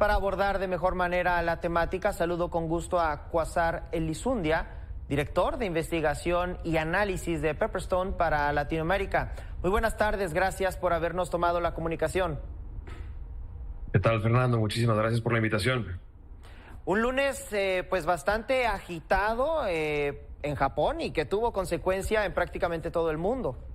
Para abordar de mejor manera la temática, saludo con gusto a Quasar Elizundia, director de investigación y análisis de Pepperstone para Latinoamérica. Muy buenas tardes, gracias por habernos tomado la comunicación. ¿Qué tal, Fernando? Muchísimas gracias por la invitación. Un lunes pues bastante agitado en Japón y que tuvo consecuencia en prácticamente todo el mundo.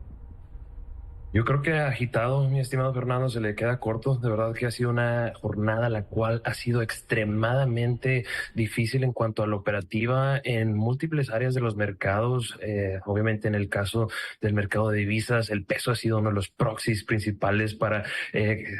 Yo creo que agitado, mi estimado Fernando, se le queda corto. De verdad que ha sido una jornada la cual ha sido extremadamente difícil en cuanto a la operativa en múltiples áreas de los mercados. Obviamente en el caso del mercado de divisas, el peso ha sido uno de los proxies principales para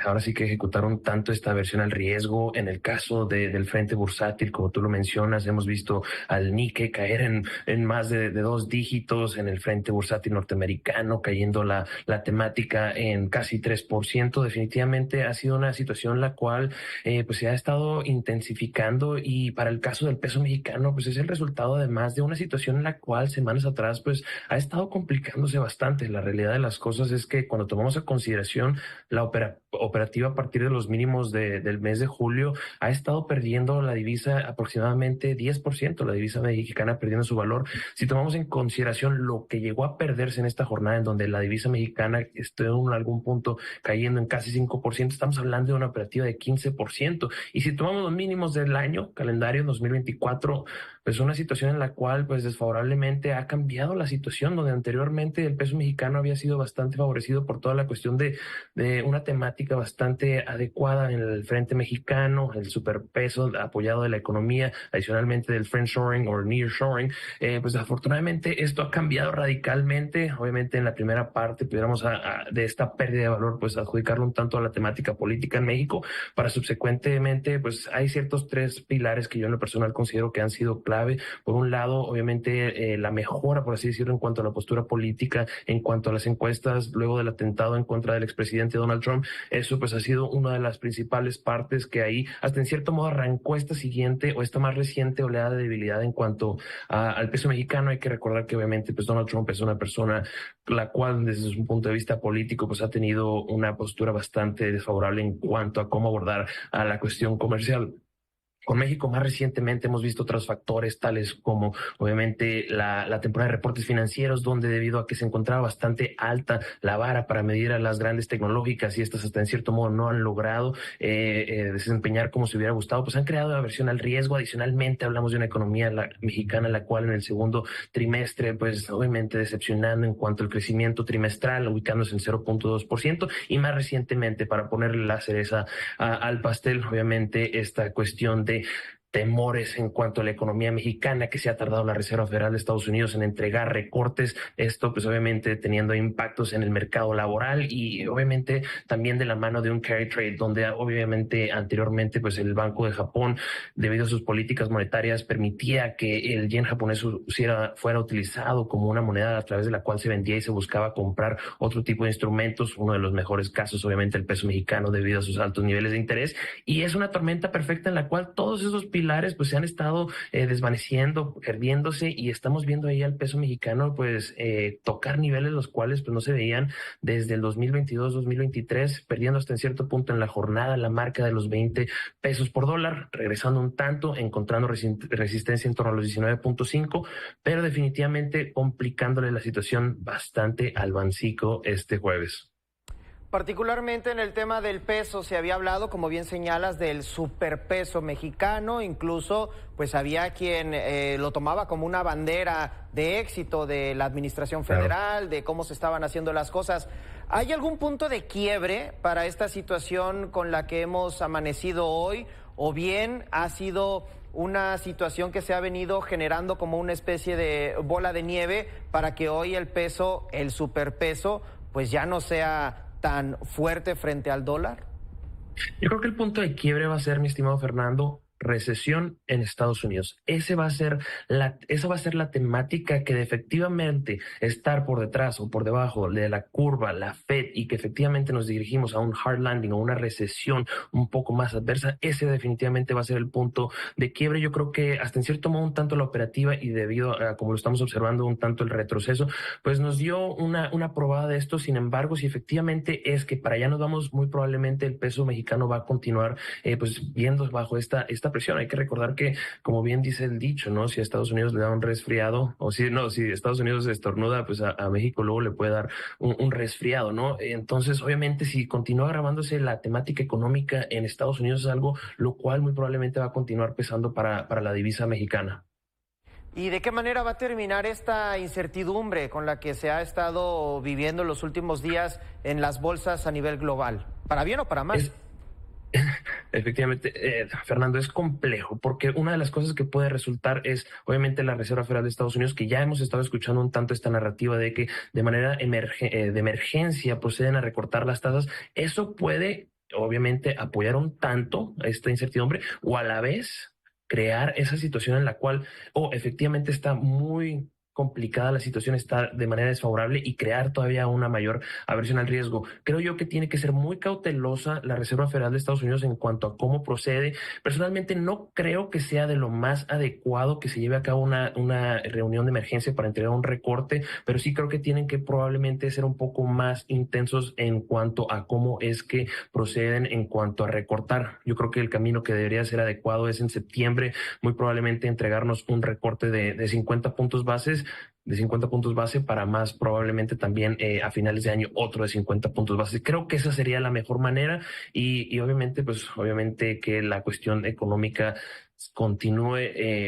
ahora sí que ejecutar un tanto esta versión al riesgo. En el caso del frente bursátil, como tú lo mencionas, hemos visto al Nikkei caer en más de 2 dígitos, en el frente bursátil norteamericano cayendo la temática en casi 3%. Definitivamente ha sido una situación la cual pues se ha estado intensificando, y para el caso del peso mexicano pues es el resultado además de una situación en la cual semanas atrás pues ha estado complicándose bastante. La realidad de las cosas es que cuando tomamos a consideración la operativa a partir de los mínimos del mes de julio, ha estado perdiendo la divisa aproximadamente 10%, la divisa mexicana perdiendo su valor. Si tomamos en consideración lo que llegó a perderse en esta jornada, en donde la divisa mexicana estuvo en algún punto cayendo en casi 5%, estamos hablando de una operativa de 15%. Y si tomamos los mínimos del año calendario 2024, pues una situación en la cual pues desfavorablemente ha cambiado la situación, donde anteriormente el peso mexicano había sido bastante favorecido por toda la cuestión de una temática bastante adecuada en el frente mexicano, el superpeso apoyado de la economía, adicionalmente del friendshoring o nearshoring. Pues afortunadamente esto ha cambiado radicalmente. Obviamente en la primera parte pudiéramos de esta pérdida de valor pues adjudicarlo un tanto a la temática política en México, para subsecuentemente pues hay ciertos 3 pilares que yo en lo personal considero que han sido clave. Por un lado, obviamente la mejora, por así decirlo, en cuanto a la postura política, en cuanto a las encuestas luego del atentado en contra del expresidente Donald Trump. Eso pues ha sido una de las principales partes que ahí hasta en cierto modo arrancó esta siguiente o esta más reciente oleada de debilidad en cuanto al peso mexicano. Hay que recordar que obviamente pues Donald Trump es una persona la cual desde su punto de vista político pues ha tenido una postura bastante desfavorable en cuanto a cómo abordar a la cuestión comercial con México. Más recientemente hemos visto otros factores tales como obviamente la temporada de reportes financieros, donde debido a que se encontraba bastante alta la vara para medir a las grandes tecnológicas y estas hasta en cierto modo no han logrado desempeñar como se hubiera gustado, pues han creado aversión al riesgo. Adicionalmente hablamos de una economía mexicana la cual en el segundo trimestre pues obviamente decepcionando en cuanto al crecimiento trimestral, ubicándose en 0.2%, y más recientemente, para ponerle la cereza al pastel, obviamente esta cuestión de temores en cuanto a la economía mexicana, que se ha tardado la Reserva Federal de Estados Unidos en entregar recortes. Esto pues obviamente teniendo impactos en el mercado laboral y obviamente también de la mano de un carry trade, donde obviamente anteriormente pues el Banco de Japón, debido a sus políticas monetarias, permitía que el yen japonés fuera utilizado como una moneda a través de la cual se vendía y se buscaba comprar otro tipo de instrumentos. Uno de los mejores casos obviamente el peso mexicano, debido a sus altos niveles de interés, y es una tormenta perfecta en la cual todos esos pilares pues se han estado desvaneciendo, perdiéndose, y estamos viendo ahí al peso mexicano pues tocar niveles los cuales pues no se veían desde el 2022-2023, perdiendo hasta en cierto punto en la jornada la marca de los 20 pesos por dólar, regresando un tanto, encontrando resistencia en torno a los 19.5, pero definitivamente complicándole la situación bastante al Bancico este jueves. Particularmente en el tema del peso se había hablado, como bien señalas, del superpeso mexicano. Incluso pues había quien lo tomaba como una bandera de éxito de la administración federal, de cómo se estaban haciendo las cosas. ¿Hay algún punto de quiebre para esta situación con la que hemos amanecido hoy, o bien ha sido una situación que se ha venido generando como una especie de bola de nieve para que hoy el peso, el superpeso, pues ya no sea tan fuerte frente al dólar? Yo creo que el punto de quiebre va a ser, mi estimado Fernando, recesión en Estados Unidos. Esa va a ser la temática que de efectivamente estar por detrás o por debajo de la curva, la Fed, y que efectivamente nos dirigimos a un hard landing o una recesión un poco más adversa. Ese definitivamente va a ser el punto de quiebre. Yo creo que hasta en cierto modo un tanto la operativa, y debido a como lo estamos observando un tanto el retroceso, pues nos dio una probada de esto. Sin embargo, si efectivamente es que para allá nos vamos, muy probablemente el peso mexicano va a continuar pues viendo bajo esta presión. Hay que recordar que, como bien dice el dicho, ¿no? Si a Estados Unidos le da un resfriado, o si Estados Unidos estornuda, pues a México luego le puede dar un resfriado, ¿no? Entonces, obviamente, si continúa agravándose la temática económica en Estados Unidos, es algo lo cual muy probablemente va a continuar pesando para la divisa mexicana. ¿Y de qué manera va a terminar esta incertidumbre con la que se ha estado viviendo en los últimos días en las bolsas a nivel global? ¿Para bien o para mal? Efectivamente, Fernando, es complejo, porque una de las cosas que puede resultar es, obviamente, la Reserva Federal de Estados Unidos, que ya hemos estado escuchando un tanto esta narrativa de que de manera de emergencia proceden a recortar las tasas. Eso puede, obviamente, apoyar un tanto a esta incertidumbre, o a la vez crear esa situación en la cual, efectivamente está muy complicada la situación, está de manera desfavorable, y crear todavía una mayor aversión al riesgo. Creo yo que tiene que ser muy cautelosa la Reserva Federal de Estados Unidos en cuanto a cómo procede. Personalmente no creo que sea de lo más adecuado que se lleve a cabo una reunión de emergencia para entregar un recorte, pero sí creo que tienen que probablemente ser un poco más intensos en cuanto a cómo es que proceden en cuanto a recortar. Yo creo que el camino que debería ser adecuado es en septiembre, muy probablemente entregarnos un recorte de 50 puntos base, para más probablemente también a finales de año otro de 50 puntos base. Creo que esa sería la mejor manera, y obviamente que la cuestión económica continúe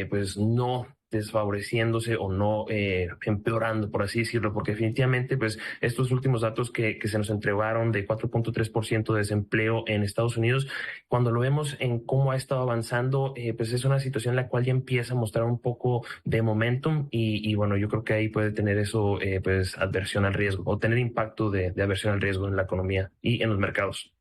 pues no desfavoreciéndose o no empeorando, por así decirlo, porque definitivamente pues estos últimos datos que se nos entregaron de 4.3% de desempleo en Estados Unidos, cuando lo vemos en cómo ha estado avanzando, pues es una situación en la cual ya empieza a mostrar un poco de momentum, y bueno, yo creo que ahí puede tener eso pues adversión al riesgo, o tener impacto de aversión al riesgo en la economía y en los mercados.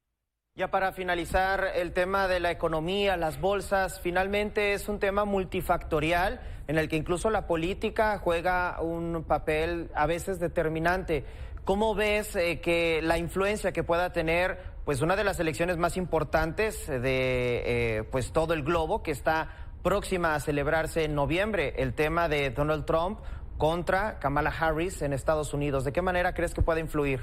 Ya para finalizar, el tema de la economía, las bolsas, finalmente es un tema multifactorial en el que incluso la política juega un papel a veces determinante. ¿Cómo ves que la influencia que pueda tener pues una de las elecciones más importantes de pues todo el globo, que está próxima a celebrarse en noviembre, el tema de Donald Trump contra Kamala Harris en Estados Unidos? ¿De qué manera crees que puede influir?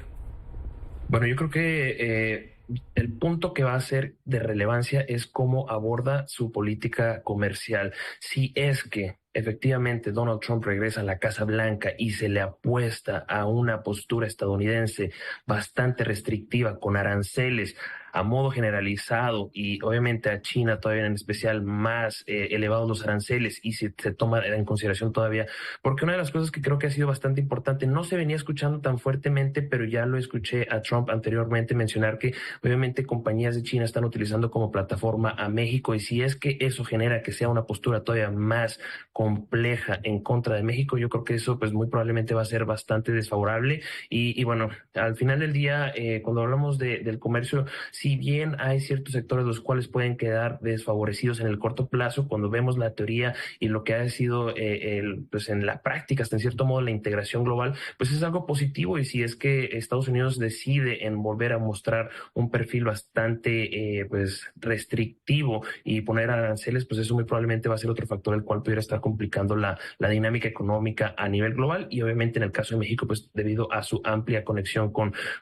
Bueno, yo creo que el punto que va a ser de relevancia es cómo aborda su política comercial. Si es que efectivamente Donald Trump regresa a la Casa Blanca y se le apuesta a una postura estadounidense bastante restrictiva, con aranceles a modo generalizado, y obviamente a China todavía en especial más elevados los aranceles, y se toma en consideración todavía, porque una de las cosas que creo que ha sido bastante importante, no se venía escuchando tan fuertemente, pero ya lo escuché a Trump anteriormente mencionar que obviamente compañías de China están utilizando como plataforma a México, y si es que eso genera que sea una postura todavía más compleja en contra de México, yo creo que eso pues muy probablemente va a ser bastante desfavorable. Y bueno, al final del día, cuando hablamos del comercio, si bien hay ciertos sectores los cuales pueden quedar desfavorecidos en el corto plazo, cuando vemos la teoría y lo que ha sido pues en la práctica, hasta en cierto modo, la integración global, pues es algo positivo. Y si es que Estados Unidos decide en volver a mostrar un perfil bastante pues restrictivo y poner aranceles, pues eso muy probablemente va a ser otro factor el cual pudiera estar complicando la dinámica económica a nivel global. Y obviamente en el caso de México, pues debido a su amplia conexión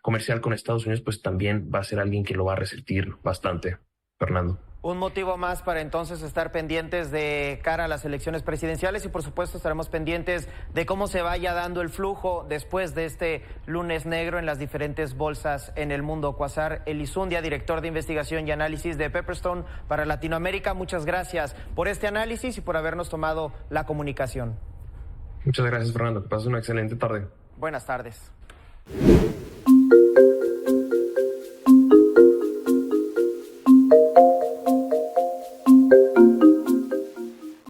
comercial con Estados Unidos, pues también va a ser alguien que lo va a resentir bastante, Fernando. Un motivo más para entonces estar pendientes de cara a las elecciones presidenciales, y por supuesto estaremos pendientes de cómo se vaya dando el flujo después de este lunes negro en las diferentes bolsas en el mundo. Quasar Elizundia, director de investigación y análisis de Pepperstone para Latinoamérica, muchas gracias por este análisis y por habernos tomado la comunicación. Muchas gracias, Fernando. Que pases una excelente tarde. Buenas tardes.